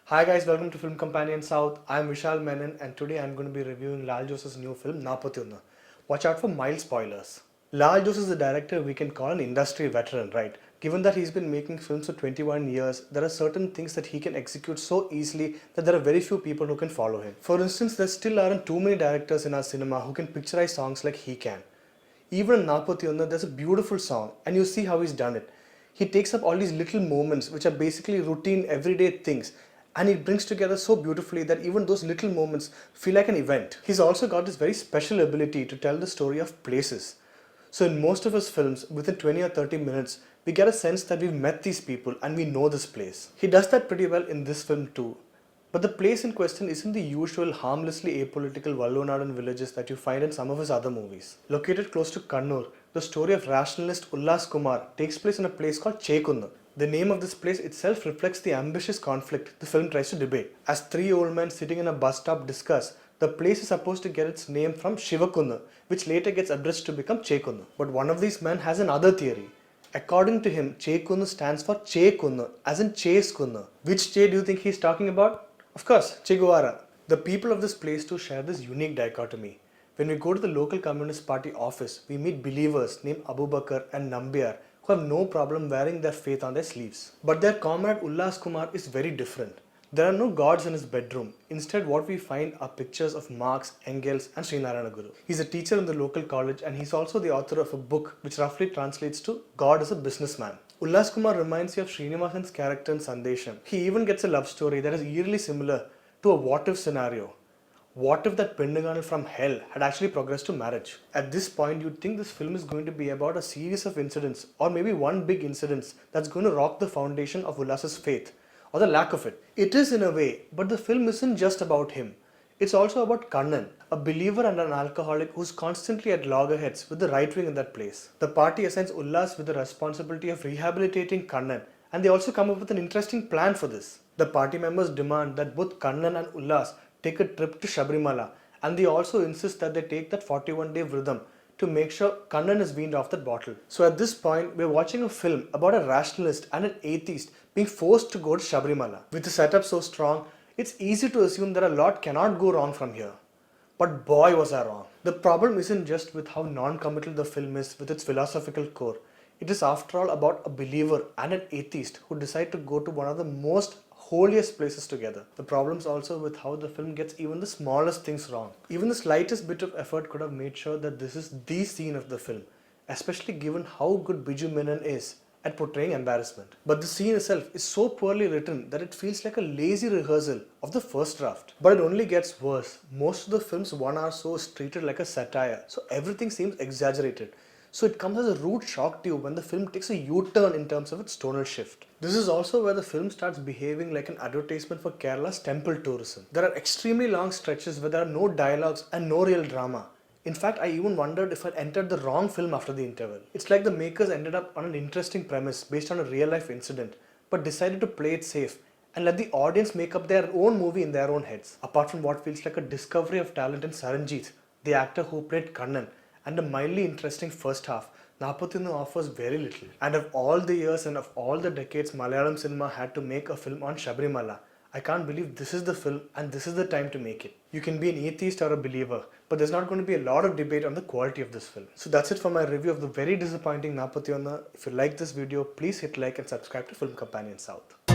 Hi guys, welcome to Film Companion South. I'm Vishal Menon and today I'm going to be reviewing Lal Jose's new film Naalpathyonnu. Watch out for mild spoilers. Lal Jose is a director we can call an industry veteran, right? Given that he's been making films for 21 years, there are certain things that he can execute so easily that there are very few people who can follow him. For instance, there still aren't too many directors in our cinema who can picturize songs like he can. Even in Naalpathyonnu, there's a beautiful song and you see how he's done it. He takes up all these little moments which are basically routine everyday things and he brings together so beautifully that even those little moments feel like an event. He's also got this very special ability to tell the story of places. So in most of his films, within 20 or 30 minutes, we get a sense that we've met these people and we know this place. He does that pretty well in this film too. But the place in question isn't the usual harmlessly apolitical Vallonadan villages that you find in some of his other movies. Located close to Kannur, the story of rationalist Ullas Kumar takes place in a place called Chekunnu. The name of this place itself reflects the ambitious conflict the film tries to debate. As three old men sitting in a bus stop discuss, the place is supposed to get its name from Shivakunnu, which later gets addressed to become Chekunnu. But one of these men has another theory. According to him, Chekunnu stands for Che Kunnu, as in Chase Kunnu. Which Che do you think he's talking about? Of course, Che Guevara. The people of this place too share this unique dichotomy. When we go to the local Communist Party office, we meet believers named Abu Bakr and Nambiar who have no problem wearing their faith on their sleeves. But their comrade Ullas Kumar is very different. There are no gods in his bedroom. Instead, what we find are pictures of Marx, Engels and Srinarayana Guru. He's a teacher in the local college and he's also the author of a book which roughly translates to God as a businessman. Ullas Kumar reminds you of Srinivasan's character in Sandesham. He even gets a love story that is eerily similar to a what-if scenario. What if that Pendangal from hell had actually progressed to marriage? At this point, you'd think this film is going to be about a series of incidents or maybe one big incident that's going to rock the foundation of Ullas's faith or the lack of it. It is in a way, but the film isn't just about him. It's also about Kannan, a believer and an alcoholic who's constantly at loggerheads with the right wing in that place. The party assigns Ullas with the responsibility of rehabilitating Kannan and they also come up with an interesting plan for this. The party members demand that both Kannan and Ullas take a trip to Sabrimala and they also insist that they take that 41-day Vridham to make sure Kannan is weaned off that bottle. So at this point, we're watching a film about a rationalist and an atheist being forced to go to Sabrimala. With the setup so strong, it's easy to assume that a lot cannot go wrong from here. But boy was I wrong. The problem isn't just with how non-committal the film is with its philosophical core. It is after all about a believer and an atheist who decide to go to one of the most holiest places together. The problem's also with how the film gets even the smallest things wrong. Even the slightest bit of effort could have made sure that this is the scene of the film, especially given how good Biju Menon is at portraying embarrassment. But the scene itself is so poorly written that it feels like a lazy rehearsal of the first draft. But it only gets worse. Most of the film's 1 hour so is treated like a satire, so everything seems exaggerated. So it comes as a rude shock to you when the film takes a U-turn in terms of its tonal shift. This is also where the film starts behaving like an advertisement for Kerala's temple tourism. There are extremely long stretches where there are no dialogues and no real drama. In fact, I even wondered if I'd entered the wrong film after the interval. It's like the makers ended up on an interesting premise based on a real life incident, but decided to play it safe and let the audience make up their own movie in their own heads. Apart from what feels like a discovery of talent in Saranjeet, the actor who played Kannan, and a mildly interesting first half, Naalpathyonnu offers very little. And of all the years and of all the decades Malayalam cinema had to make a film on Sabrimala, I can't believe this is the film and this is the time to make it. You can be an atheist or a believer, but there's not going to be a lot of debate on the quality of this film. So that's it for my review of the very disappointing Naalpathyonnu. If you like this video, please hit like and subscribe to Film Companion South.